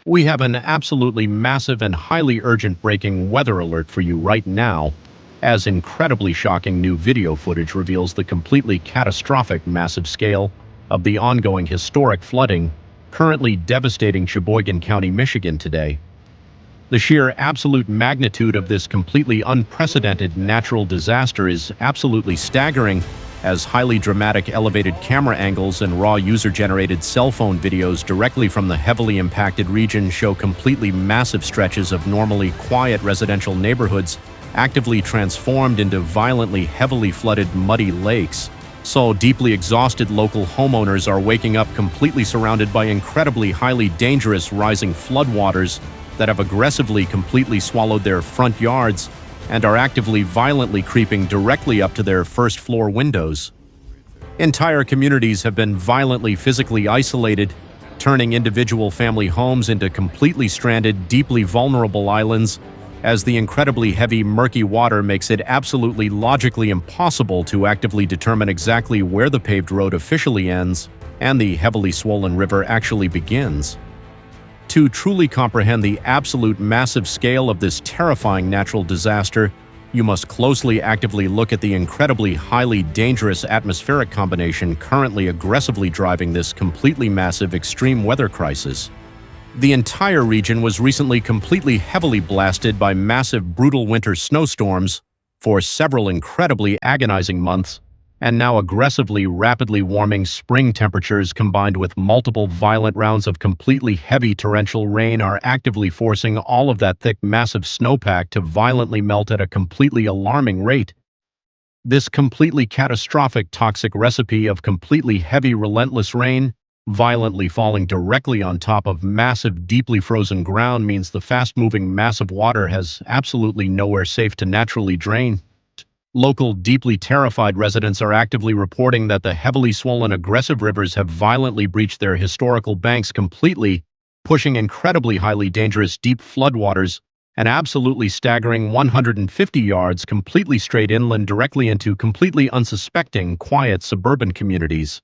We have an absolutely massive and highly urgent breaking weather alert for you right now, as incredibly shocking new video footage reveals the completely catastrophic massive scale of the ongoing historic flooding currently devastating Cheboygan County, Michigan today. The sheer absolute magnitude of this completely unprecedented natural disaster is absolutely staggering, as highly dramatic elevated camera angles and raw user-generated cell phone videos directly from the heavily impacted region show completely massive stretches of normally quiet residential neighborhoods actively transformed into violently heavily flooded muddy lakes. So deeply exhausted local homeowners are waking up completely surrounded by incredibly highly dangerous rising floodwaters that have aggressively completely swallowed their front yards and are actively violently creeping directly up to their first floor windows. Entire communities have been violently physically isolated, turning individual family homes into completely stranded, deeply vulnerable islands, as the incredibly heavy, murky water makes it absolutely logically impossible to actively determine exactly where the paved road officially ends and the heavily swollen river actually begins. To truly comprehend the absolute massive scale of this terrifying natural disaster, you must closely actively look at the incredibly highly dangerous atmospheric combination currently aggressively driving this completely massive extreme weather crisis. The entire region was recently completely heavily blasted by massive brutal winter snowstorms for several incredibly agonizing months, and now aggressively rapidly warming spring temperatures combined with multiple violent rounds of completely heavy torrential rain are actively forcing all of that thick massive snowpack to violently melt at a completely alarming rate. This completely catastrophic toxic recipe of completely heavy relentless rain violently falling directly on top of massive deeply frozen ground means the fast-moving massive water has absolutely nowhere safe to naturally drain. Local, deeply terrified residents are actively reporting that the heavily swollen aggressive rivers have violently breached their historical banks completely, pushing incredibly highly dangerous deep floodwaters an absolutely staggering 150 yards completely straight inland directly into completely unsuspecting, quiet suburban communities.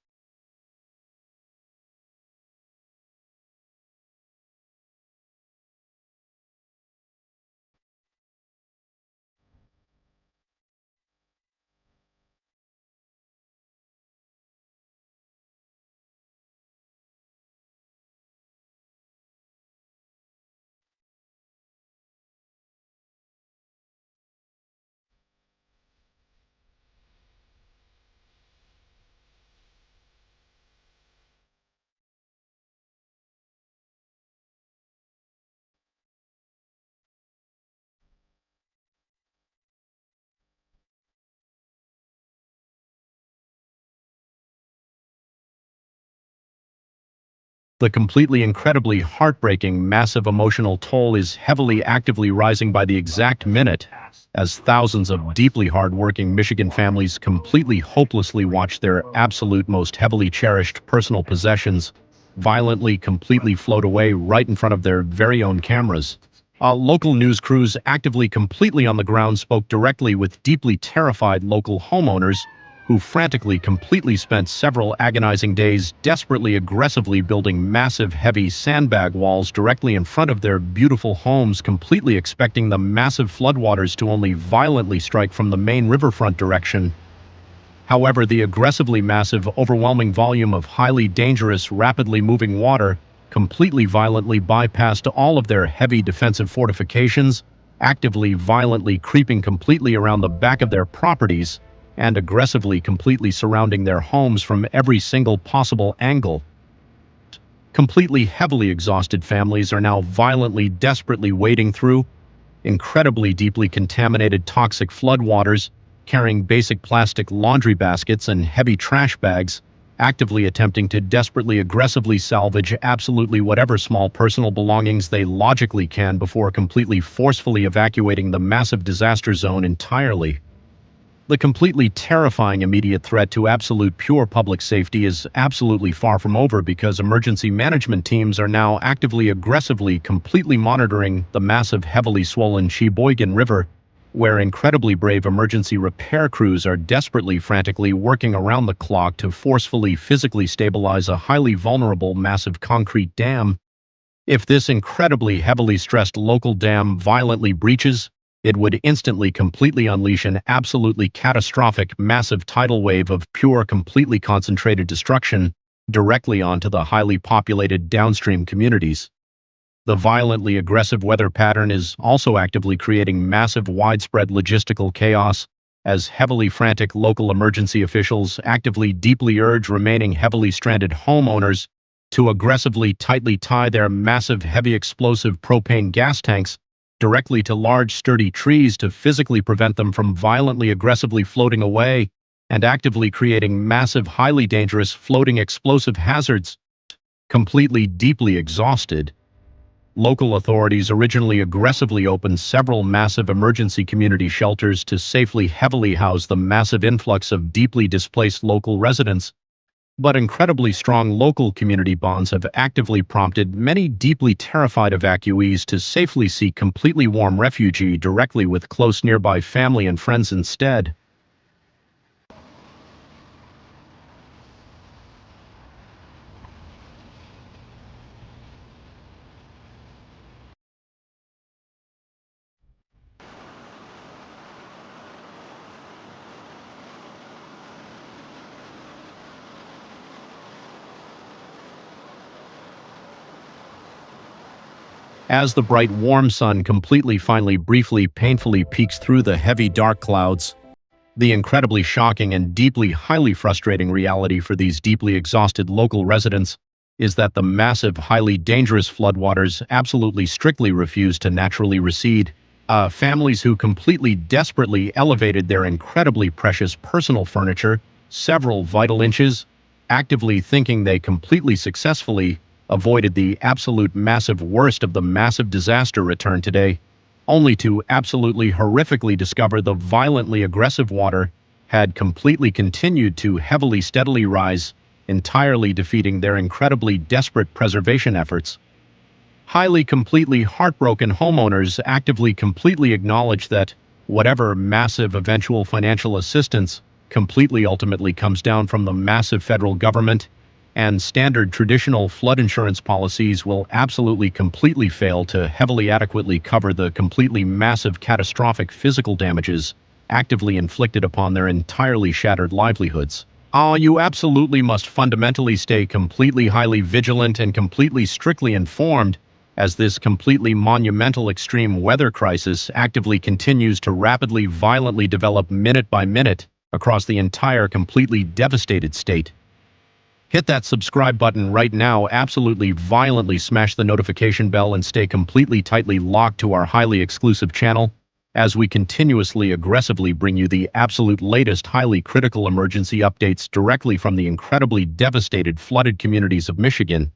The completely incredibly heartbreaking, massive emotional toll is heavily actively rising by the exact minute, as thousands of deeply hardworking Michigan families completely hopelessly watch their absolute most heavily cherished personal possessions violently completely float away right in front of their very own cameras. Local news crews actively completely on the ground spoke directly with deeply terrified local homeowners who frantically completely spent several agonizing days desperately aggressively building massive heavy sandbag walls directly in front of their beautiful homes, completely expecting the massive floodwaters to only violently strike from the main riverfront direction. However, the aggressively massive, overwhelming volume of highly dangerous, rapidly moving water completely violently bypassed all of their heavy defensive fortifications, actively violently creeping completely around the back of their properties, and aggressively completely surrounding their homes from every single possible angle. Completely heavily exhausted families are now violently, desperately wading through incredibly deeply contaminated toxic floodwaters, carrying basic plastic laundry baskets and heavy trash bags, actively attempting to desperately aggressively salvage absolutely whatever small personal belongings they logically can before completely forcefully evacuating the massive disaster zone entirely. The completely terrifying immediate threat to absolute pure public safety is absolutely far from over because emergency management teams are now actively aggressively completely monitoring the massive heavily swollen Cheboygan River, where incredibly brave emergency repair crews are desperately frantically working around the clock to forcefully physically stabilize a highly vulnerable massive concrete dam. If this incredibly heavily stressed local dam violently breaches, it would instantly completely unleash an absolutely catastrophic massive tidal wave of pure, completely concentrated destruction directly onto the highly populated downstream communities. The violently aggressive weather pattern is also actively creating massive widespread logistical chaos, as heavily frantic local emergency officials actively deeply urge remaining heavily stranded homeowners to aggressively tightly tie their massive heavy explosive propane gas tanks directly to large sturdy trees to physically prevent them from violently aggressively floating away and actively creating massive highly dangerous floating explosive hazards. Completely deeply exhausted, local authorities originally aggressively opened several massive emergency community shelters to safely heavily house the massive influx of deeply displaced local residents. But incredibly strong local community bonds have actively prompted many deeply terrified evacuees to safely seek completely warm refuge directly with close nearby family and friends instead. As the bright warm sun completely finally briefly painfully peeks through the heavy dark clouds, the incredibly shocking and deeply highly frustrating reality for these deeply exhausted local residents is that the massive, highly dangerous floodwaters absolutely strictly refuse to naturally recede. Families who completely desperately elevated their incredibly precious personal furniture several vital inches, actively thinking they completely successfully avoided the absolute massive worst of the massive disaster return today, only to absolutely horrifically discover the violently aggressive water had completely continued to heavily steadily rise, entirely defeating their incredibly desperate preservation efforts. Highly completely heartbroken homeowners actively completely acknowledge that whatever massive eventual financial assistance completely ultimately comes down from the massive federal government, and standard traditional flood insurance policies will absolutely completely fail to heavily adequately cover the completely massive catastrophic physical damages actively inflicted upon their entirely shattered livelihoods. You absolutely must fundamentally stay completely highly vigilant and completely strictly informed as this completely monumental extreme weather crisis actively continues to rapidly violently develop minute by minute across the entire completely devastated state. Hit that subscribe button right now, absolutely violently smash the notification bell, and stay completely tightly locked to our highly exclusive channel as we continuously aggressively bring you the absolute latest highly critical emergency updates directly from the incredibly devastated flooded communities of Michigan.